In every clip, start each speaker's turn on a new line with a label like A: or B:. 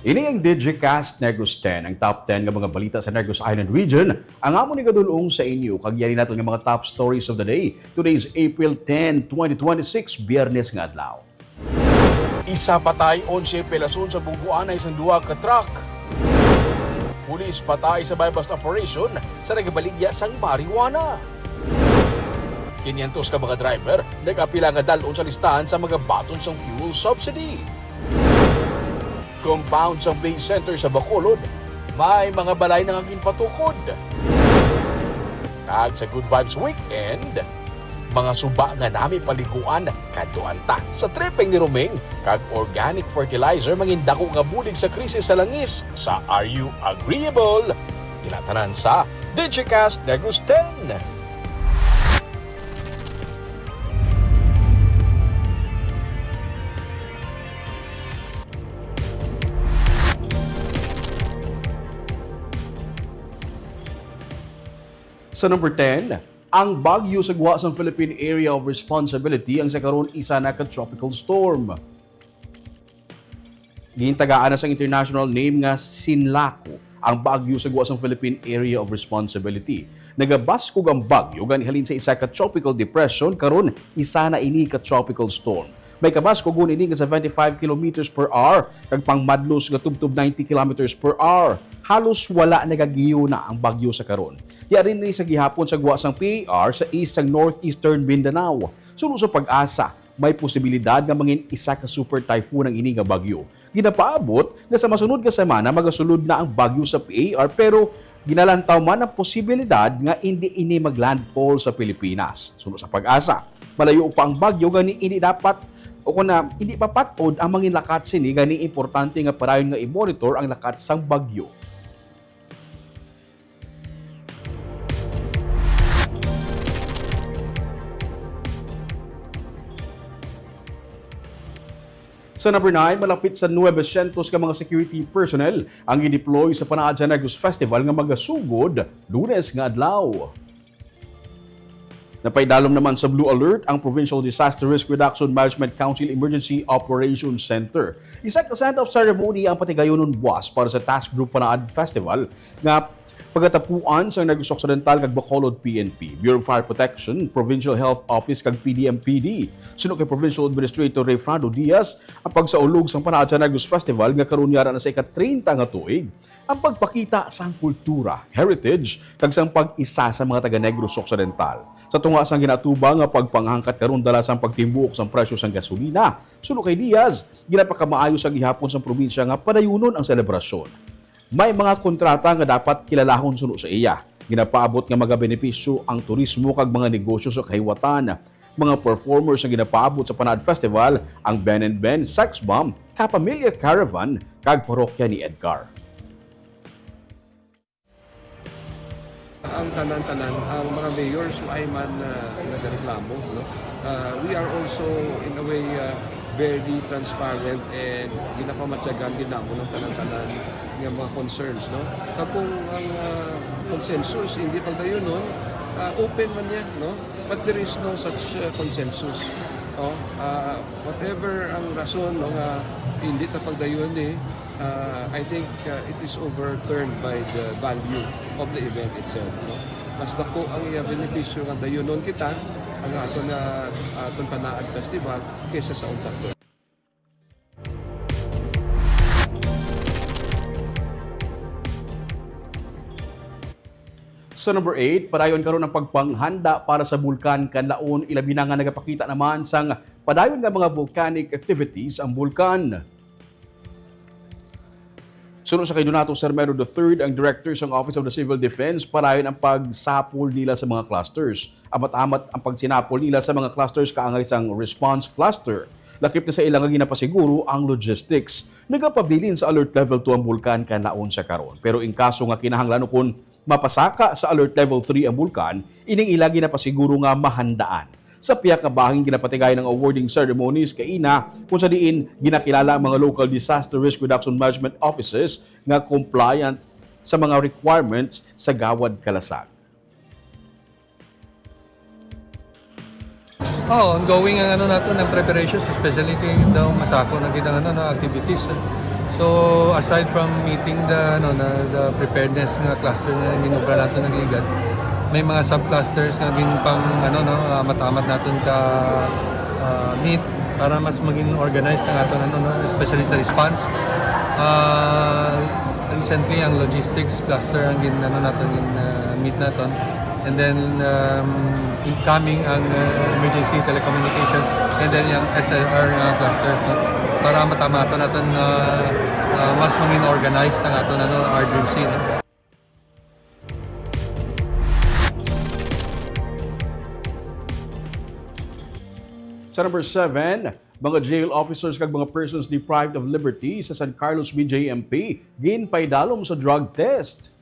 A: Ini ang Digicast Negros X, ang top 10 ng mga balita sa Negros Island region. Ang amo ni kadulong sa inyo, kagyari natin ng mga top stories of the day. Today is April 10, 2026, Biyernes nga adlaw. Isa patay, 11 pelason sa bubuan ay isang duwa ka truck. Pulis patay sa bypass operation sa nagabaligya sang marijuana. 500 ka mga driver, nag-apila nga dalon sa listahan sa mga baton sang fuel subsidy. Compound sa base center sa Bacolod, may mga balay na hangin patukod. Kag sa Good Vibes Weekend, mga suba nga nami paliguan kaduanta sa tripping ni Romeng kag organic fertilizer mangindako nga bulig sa krisis sa langis sa Are You Agreeable? Ilatanan sa Digicast Negros X. Sa number 10, ang bagyo sa guwa sa Philippine Area of Responsibility ang sa karon isa na ka tropical storm. Gintagaan na sa international name nga Sinlaco ang bagyo sa guwa sa Philippine Area of Responsibility. Nagabaskog ang bagyo ganihalin sa isa ka tropical depression karon isa na ini ka tropical storm. May kabaskog ini nga 75 km per hour kag pangmadlos nga tubtob 90 km per hour. Halos wala nagagiyo na ang bagyo sa karon. Yari ni sa gihapon sa guwa sang PAR sa east sang northeastern Mindanao. Suno sa pag-asa, may posibilidad nga mangin isa ka super typhoon ang ini nga bagyo. Ginapaabot nga sa masunod nga semana magasulod na ang bagyo sa PAR pero ginalantaw man ang posibilidad nga hindi ini maglandfall sa Pilipinas. Suno sa pag-asa, malayo pa ang bagyo gani hindi dapat o kung na hindi papatod ang mangin lakat sini gani importante nga parayon nga i-monitor ang lakat sang bagyo. Sa number 9, malapit sa 900 ka mga security personnel ang i-deploy sa Panaad sa Negros Festival nga magasugod Lunes nga adlaw. Napaidalom naman sa Blue Alert ang Provincial Disaster Risk Reduction Management Council Emergency Operations Center. Isa ka set of ceremony ang patigayonon buwas para sa Task Group Panaad Festival nga pagatapuan sa Negros Occidental kag Bacolod PNP, Bureau of Fire Protection, Provincial Health Office kag PDMPD. Suno kay Provincial Administrator Refrando Diaz ang pagsaulog sa Panaad sa Negros Festival nga karon yara na sa ika-30 nga tuig. Ang pagpakita sa kultura, heritage kag sang pag-isa sa mga taga Negros Occidental. Sa tunga sang ginatuba nga pagpanghangkat karon dala sang pagtimbuk sang presyo sang gasolina. Suno kay Diaz, ginapakamaayo sa gihapon sang probinsya nga padayunon ang selebrasyon. May mga kontrata nga dapat kilalahon suno sa iya. Ginapaabot nga mga benepisyo ang turismo kag mga negosyo sa kahiwatan. Mga performers nga ginapaabot sa Panaad Festival ang Ben and Ben, Sex Bomb, Kapamilya Caravan kag parokya ni Edgar.
B: Ang tanan-tanan, ang mga mayors ay man nagreklamo. No? We are also in a way very transparent and ginapamatyagan ginamo ng tanan-tanan ng mga concerns. No? Kapag ang consensus, hindi pagdayon nun, open man yan. No? But there is no such consensus. No? Whatever ang rason no, hindi na pagdayon I think it is overturned by the value of the event itself. No? Mas dako ang benepisyo ng dayonon kita ang aton Panaad Festival kaysa sa untak.
A: Sa number 8, padayon karon ang pagpanghanda para sa bulkan kanlaon ilabi na nga nagapakita naman sang padayon nga mga volcanic activities ang bulkan. Sunod sa kay Donato Sermero III, ang Director sa Office of the Civil Defense, padayon ang pagsapol nila sa mga clusters. Amat-amat ang pagsinapol nila sa mga clusters kaangay sang response cluster. Lakip na sa ilang ginapasiguro ang logistics. Nagapabilin sa alert level 2 ang bulkan kanlaon sa karon. Pero in kaso nga kinahanglan kung mapasaka sa alert level 3 ang bulkan, ining ilagi na pasiguro nga mahandaan. Sa piyak ka bahing ginapatigay ng awarding ceremonies kaina kung sa diin ginakilala ang mga local disaster risk reduction management offices nga compliant sa mga requirements sa gawad kalasag.
C: Ongoing ang natin ng preparations, especially kay daw masako na ginang activities. So So aside from meeting the preparedness nga cluster na ginubra nato ng ligad, may mga subclusters nga din pang matamat naton ka meet para mas maging organized na nato especially sa response. Recently ang logistics cluster ang naton meet naton, and then incoming ang emergency telecommunications, and then yung SLR cluster para matamata natin mas maging organized na natin urgency.
A: Sa number 7, mga jail officers kag mga persons deprived of liberty sa San Carlos BJMP ginpay dalom sa drug test.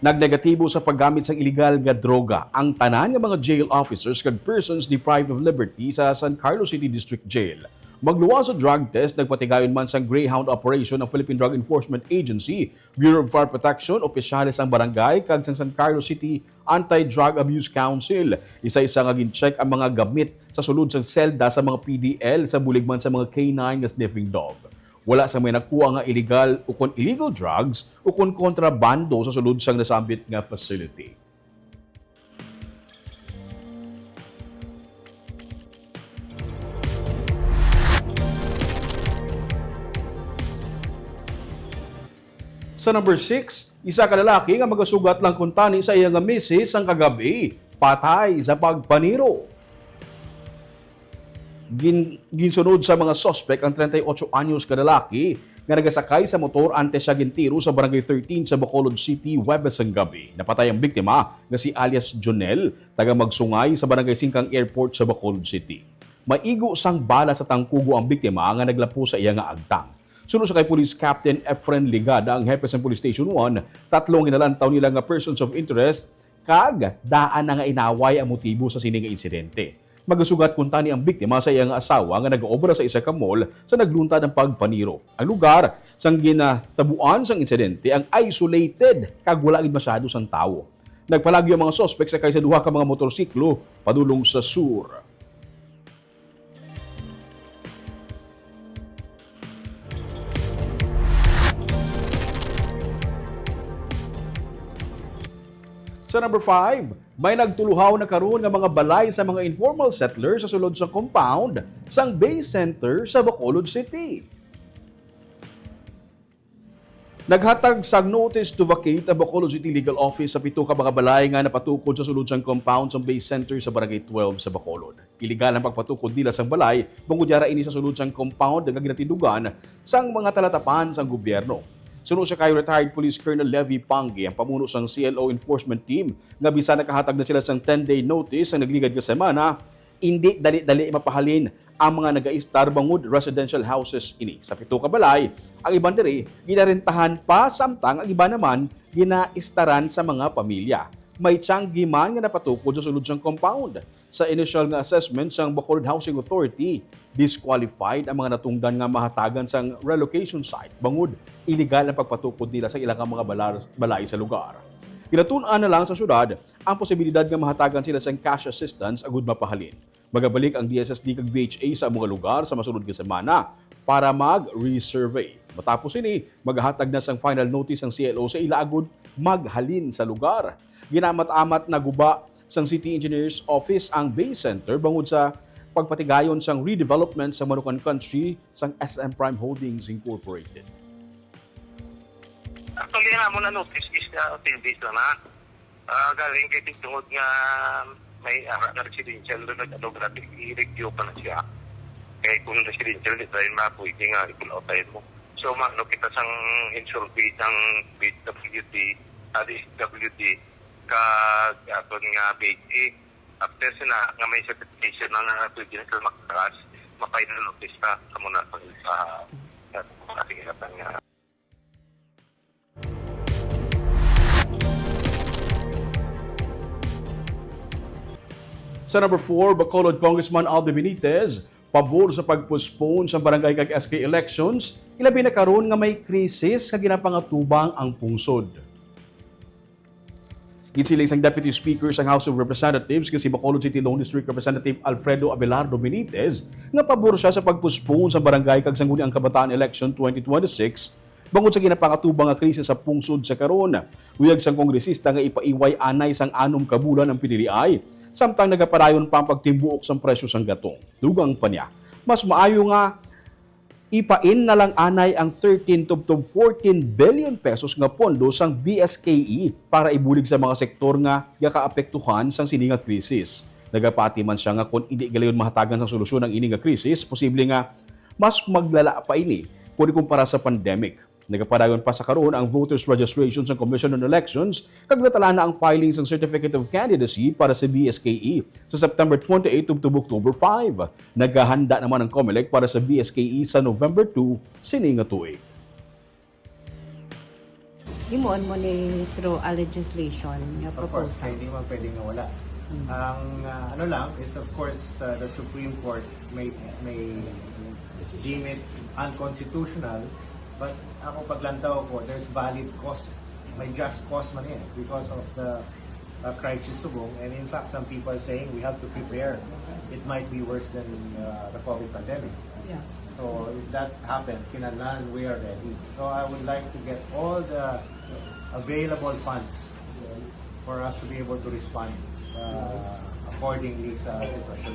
A: Nagnegatibo sa paggamit sa illegal nga droga ang tanan nga mga jail officers kag persons deprived of liberty sa San Carlos City District Jail. Magluwa sa drug test, nagpatigayon man sa Greyhound operation ng Philippine Drug Enforcement Agency, Bureau of Fire Protection, opisyalis ang barangay kag sa San Carlos City Anti-Drug Abuse Council. Isa-isa nga gin-check ang mga gamit sa sulod sang selda sa mga PDL sa buligman sa mga K9 nga sniffing dog. Wala sa may nakuha nga illegal o kon illegal drugs o kon kontrabando sa sulod sang nasambit nga facility. Sa number 6, isa ka lalaki nga magasugat lang kuntani sa iyang misis ang kagabi, patay sa pagpaniro. Ginsunod sa mga sospek ang 38 anyos ka lalaki nga nagasakay sa motor antes siya gintiro sa Barangay 13 sa Bacolod City, Huwebes ang gabi. Napatay ang biktima nga si alias Jonel, taga Magsungay sa Barangay Singkang Airport sa Bacolod City. Maigo sang bala sa tangkugo ang biktima nga naglapo sa iya nga agtang. Sunod sa kay Police Captain Efren Ligada, ang hepe sa Police Station 1, tatlong inalantaw nila nga persons of interest kag daan na nga inaway ang motibo sa sining nga insidente. Magasugat kuntani ang biktima sa iyang asawa nga nag-oobra sa isa ka mall sa nagluntad ng pagpaniro. Ang lugar sang ginatabuan sang insidente ang isolated kag wala gid masyado sang tawo. Nagpalagi ang mga suspect sa kaysa duha ka mga motorsiklo padulong sa sur. Sa number 5, may nagtuluhaw na karon nga mga balay sa mga informal settlers sa sulod sa compound sang Base Center sa Bacolod City. Naghatag sang notice to vacate ang Bacolod City Legal Office sa 7 ka mga balay nga napatukod sa sulod sang compound sang Base Center sa Barangay 12 sa Bacolod. Iligal ang pagpatukod nila sang balay, bungudyara ini sa sulod sang compound nga ginatidugan sang mga talatapan sang gobyerno. Sunod sa kay retired Police Colonel Levy Pangi, ang pamuno sang CLO enforcement team, nga bisan nakahatag na sila sang 10-day notice ang nagligad nga semana, hindi dali-dali mapahalin ang mga nag-aistar bangod residential houses ini. Sa 7 ka balay, ang iban diri ginarentahan pa samtang ang iba naman ginaistaran sa mga pamilya. May tiyanggi man nga napatukod sa sulod sang compound. Sa initial nga assessment sang Bacolod Housing Authority, disqualified ang mga natungdan nga mahatagan sang relocation site bangod illegal ang pagpatukod nila sa ilang mga balay sa lugar. Ginatun-an na lang sa syudad ang posibilidad nga mahatagan sila sang cash assistance agud mapahalin. Magabalik ang DSSD kag BHA sa mga lugar sa masunod nga semana para mag-resurvey. Matapos ini, maghahatag na sang final notice ang CLO sa ila agud maghalin sa lugar. Ginamat-amat na guba sang City Engineers Office ang Base Center bangod sa pagpatigayon sang redevelopment sa Manukan Country sang SM Prime Holdings Incorporated.
D: Actually, na mo na notice is activities na galing kay tungod nga may na residential na nag-adographic i-review pa na siya. Kaya kung residential, di tayo na pwede nga ipulautayin mo. So, no, kita sang insurvey sang WD, aton nga BHA. After sina nga may certification na pwede na sila makakas, mapay-na notice ka muna sa kasigilatan nga.
A: Sa number 4, Bacolod Congressman Albe Benitez, pabor sa pagpostpone sa barangay kag SK elections, ilabi na karon nga may krisis nga ginapangatubang ang pungsod. Sila isang Deputy Speaker sa House of Representatives kasi Bacolod City Lone District Representative Alfredo Abelardo Benitez nga pabor siya sa pagpuspone sa barangay kag sangguniang kabataan election 2026 bangod sa ginapakatubang nga krisis sa pungsod sa karon. Uyag sang kongresista nga ipaiway anay sang 6 ka bulan ang piniliay samtang nagapadayon pa ang pagtimbuok sang presyo sang gatong. Dugang pa niya, mas maayo nga ipain na lang anay ang 13 to 14 billion pesos nga pondo sang BSKE para ibulig sa mga sektor nga yakaapektuhan sang sini nga krisis. Nagapati man siya nga kung hindi galayon mahatagan sang solusyon ang ini nga krisis, posible nga mas maglala pa ini kung kumpara sa pandemic. Nagapadayon pa sa karon ang voters registration sa Commission on Elections kag natala na ang filing ng Certificate of Candidacy para sa BSKE sa September 28 to October 5. Naghahanda naman ang COMELEC para sa BSKE sa November 2 sini nga tuig.
E: Himuon mo ni through a legislation nga
F: Of course,
E: proposal.
F: hindi man pwedeng nawala. Ang ano lang is of course the Supreme Court may deem it unconstitutional, but ako paglantaw ko, there's valid cause. May just cause man yan because of the crisis subong, and in fact some people are saying we have to prepare. It might be worse than the COVID pandemic.
E: Yeah.
F: So if that happens, kinahanglan we are ready. So I would like to get all the available funds for us to be able to respond accordingly sa sitwasyon.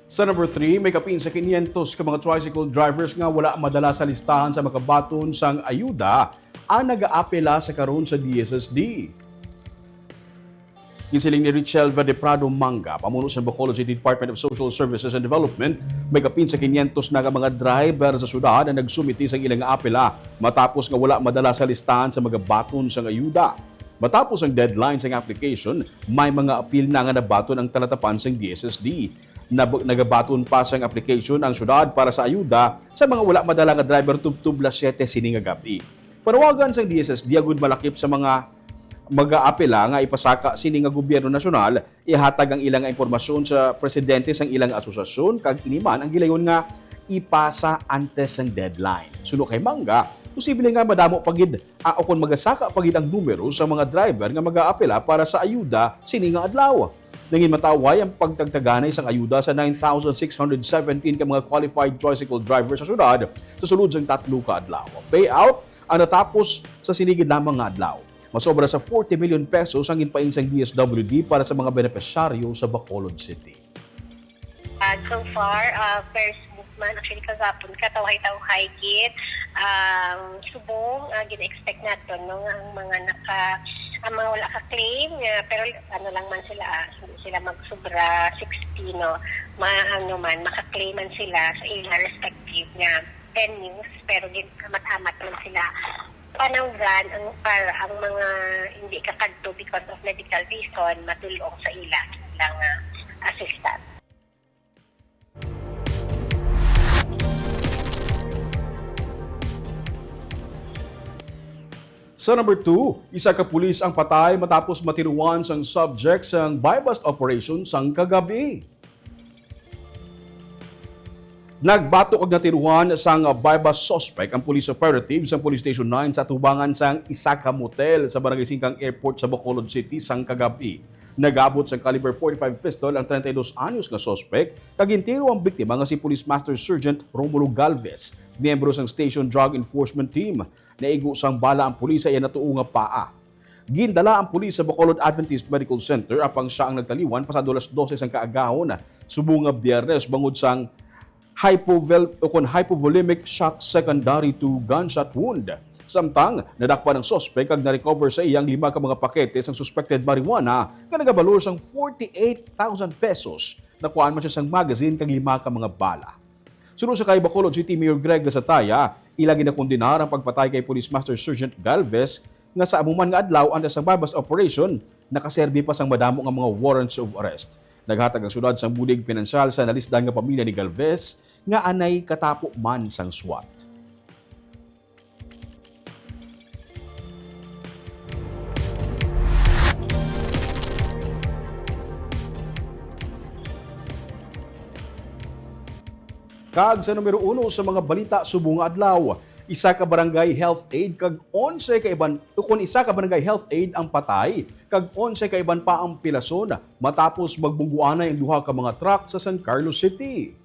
A: Sa number 3, may kapin sa 500 ka mga tricycle drivers nga wala madala sa listahan sa makabaton sang ayuda ang nag-aapela sa karon sa DSSD. Gisiling ni Richelva de Prado Manga, pamuno sa Bacolod City Department of Social Services and Development, may kapin sa 500 na mga driver sa syudad na nagsumiti sa ilang apela matapos nga wala madala sa listahan sa magabaton sang ayuda. Matapos ang deadline sa application, may mga apil na nga nabaton ang talatapan sa DSSD. Nagabaton pa sa application ang syudad para sa ayuda sa mga wala madala nga driver tubtub las 7 sini nga gabi. Panawagan sa DSSD agud malakip sa mga mag-aapela nga ipasaka sini nga gobyerno nasyonal, ihatag ang ilang impormasyon sa presidente sang ilang asosasyon kag iniman ang gilayon nga ipasa antes ng deadline. Suno kay Manga, posible nga madamo pagid o kung magasaka pagid ang numero sa mga driver nga mag-aapela para sa ayuda sini nga adlaw. Nangin mataway ang pagtagtaganay sang ayuda sa 9,617 ka mga qualified tricycle drivers sa syudad sa sulod sang 3 ka adlaw. Payout ang natapos sa sinigid lamang nga adlaw. Masobra sa 40 million pesos ang inpain sang DSWD para sa mga benepisyaryo sa Bacolod City.
G: So far, first movement, actually kagapon, katawhay-tawhay gid, subong, gina-expect natin, no, ang mga wala ka-claim, pero ano lang man sila, hindi sila magsubra 60, no, maka-claim man sila sa ilang respective nga venues, pero amat-amat man sila pananggan ang mga hindi kakadto because of medical reason matulong sa ilang assistant.
A: Sa number 2, isa ka pulis ang patay matapos matiruan sang subject sang buy-bust operation sang kagabi. Nagbatok og natiruan sang buy-bust suspect ang police operative sa Police Station 9 sa tubangan sang isa ka motel sa Barangay Singkang Airport sa Bacolod City sang kagabi. Nagabot sa caliber 45 pistol ang 32 anyos nga suspect kag gintiro ang biktima nga si Police Master Sergeant Romulo Galvez, miyembro sang Station Drug Enforcement Team. Naigo sang bala ang pulis sa iya natuo nga paa. Gindala ang pulis sa Bacolod Adventist Medical Center apang siya ang nagtaliwan pasado alas 12 sang kaagahon subong nga Biyernes bangod sang hypovolemic shock secondary to gunshot wound. Samtang nadakpan ng suspect kag na-recover sa iyang 5 ka mga pakete sang suspected marijuana nga nagabalor sang 48,000 pesos. Nakuhaan man siya sang magazine kag 5 ka mga bala. Sunod sa kay Bacolod City Mayor Greg Gasataya, ilagi na kondinar ang pagpatay kay Police Master Sergeant Galvez nga sa amuman nga adlaw antes sa buy-bust operation nakaserbi pa sang madamo nga mga warrants of arrest. Naghatag ang syudad sang bulig pinansyal sa nalisdan nga pamilya ni Galvez nga anay katapo man sang SWAT. Kag sa numero 1 sa mga balita subong nga adlaw, isa ka barangay health aid kag 11 ka iban kun isa ka barangay health aid ang patay kag 11 ka iban pa ang pilason matapos magbungguana ang duha ka mga truck sa San Carlos City.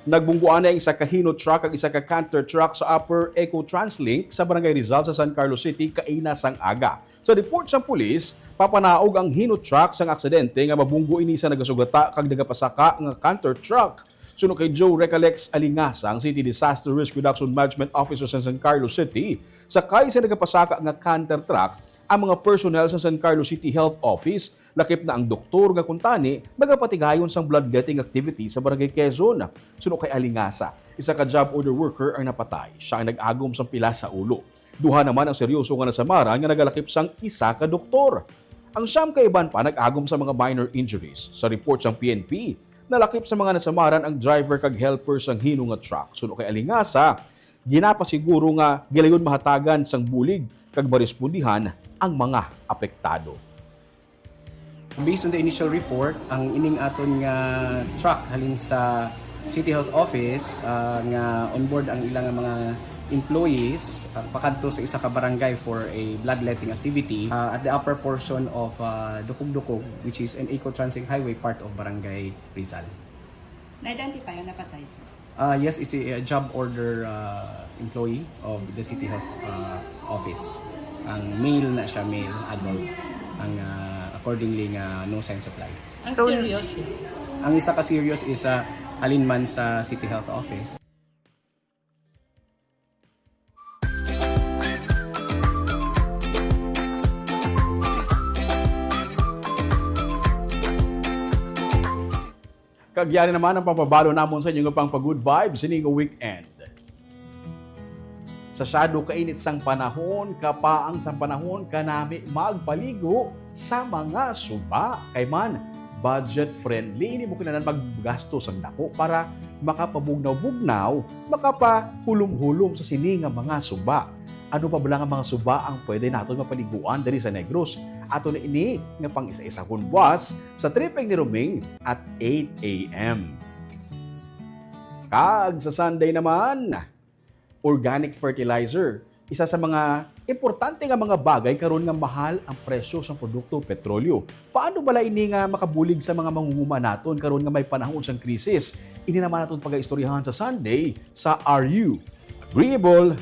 A: Nagbungguan na isa ka Hino truck at isa ka Canter truck sa Upper Eco Translink sa Barangay Rizal sa San Carlos City kaina sang aga. Sa report sa pulis, papanaog ang Hino truck sang aksidente nga mabunggo ini sa nagasugata kag nagapasaka nga Canter truck. Suno kay Joe Recolex Alingasa, ang City Disaster Risk Reduction Management Officer sa San Carlos City, sakay sa nagapasaka nga Canter truck ang mga personnel sa San Carlos City Health Office, lakip na ang doktor nga kuntani magapatigayon sang bloodletting activity sa Barangay Quezon. Suno kay Alingasa, isa ka job order worker ang napatay. Siya ang nag-agom sang pila sa ulo. Duha naman ang seryoso nga nasamaran nga nagalakip sang isa ka doktor. Ang siyam ka iban pa nag-agom sa mga minor injuries. Sa report sang PNP, nalakip sa mga nasamaran ang driver kag helper sang Hino nga truck. Suno kay Alingasa, ginapasiguro nga gilayon mahatagan sang bulig kag marespondihan ang mga apektado.
H: Based on the initial report, ang ining aton nga truck halin sa City Health Office nga onboard ang ilang mga employees pakadto sa isa ka barangay for a bloodletting activity at the upper portion of Dukog-Dukog, which is an Eco Transit Highway part of Barangay Rizal.
E: Na-identify ang napatay, sir?
H: Yes, is a job order employee of the City Health Office. Ang male na siya, male, adult. Ang accordingly nga no signs of life.
E: Ang serious yun?
H: Ang isa ka serious is alinman sa City Health Office.
A: Kagyari naman ang papabalo namon sa inyo nga pang pag-good vibes sining weekend. Sa shadow kainit sang panahon, kapaang sang panahon, kanami magpaligo sa mga suba. Kay man, budget friendly. Hindi mo kailangan maggasto sang dako para makapabugnaw-bugnaw, makapahulom-hulom sa sining nga mga suba. Ano pa ba ang mga suba ang pwede natin mapaliguan dali sa Negros? Ato na ini nga pang isa-isa kung buwas sa tripeng ni Roming at 8 a.m. Kag sa Sunday naman, organic fertilizer. Isa sa mga importante nga mga bagay karon nga mahal ang presyo sa produkto petrolyo. Paano bala ini nga makabulig sa mga mangunguma naton karon nga may panahon sang krisis? Ini naman naton pag-istoryahan sa Sunday sa Are You Agreeable?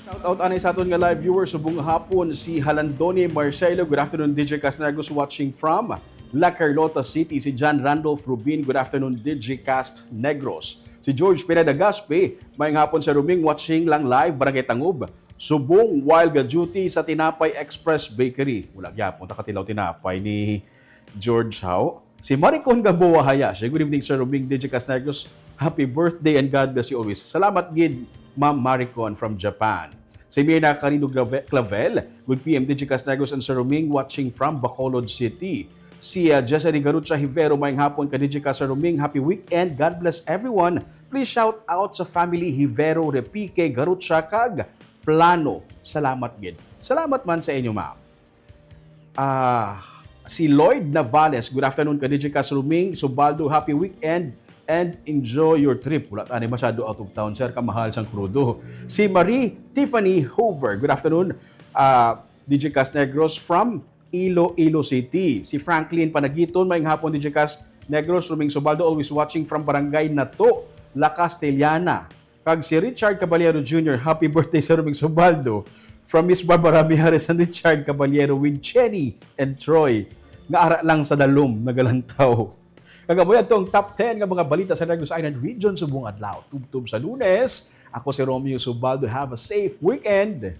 A: Shoutout anay sa aton nga live viewers subong hapon si Halandoni Marcelo. Good afternoon, Digicast Negros watching from La Carlota City. Si John Randolph Rubin. Good afternoon, Digicast Negros. Si George Pineda Gaspe. Mayang hapon sa Ruming watching lang live Barangay Tangub. Subong while ga duty sa Tinapay Express Bakery. Wala gyapon ta katilaw tinapay ni George How. Si Maricon Gamboa Hayashi. Good evening, Sir Ruming, Digicast Negros. Happy birthday and God bless you always. Salamat gid, Ma'am Maricon from Japan. Si Mirna Carino Clavel, good PM Digicast Negros and Sir Roming watching from Bacolod City. Si Jessery Garucha Hivero, mayang hapon ka Digicast Sir Roming. Happy weekend. God bless everyone. Please shout out sa family Hivero, Repique, Garucha, kag Plano. Salamat gid. Salamat man sa inyo, ma'am. Si Lloyd Navales, good afternoon ka Digicast Roming. Subaldo, happy weekend and enjoy your trip. Wala tani masyado out of town, sir. Kamahal sang krudo. Si Marie Tiffany Hover. Good afternoon. Digicast Negros from Iloilo City. Si Franklin Panagiton. Mayang hapon, Digicast Negros. Ruming Subaldo. Always watching from Barangay Nato, La Castellana. Kag si Richard Caballero Jr. Happy birthday sa Ruming Subaldo. From Miss Barbara Mijares and Richard Caballero with Chenny and Troy. Nga ara lang sa dalom. Nagalantaw. Kagabuyan itong top 10 nga mga balita sa Negros Island Region subong adlaw. Tubtub sa Lunes. Ako si Romeo Subaldo. Have a safe weekend.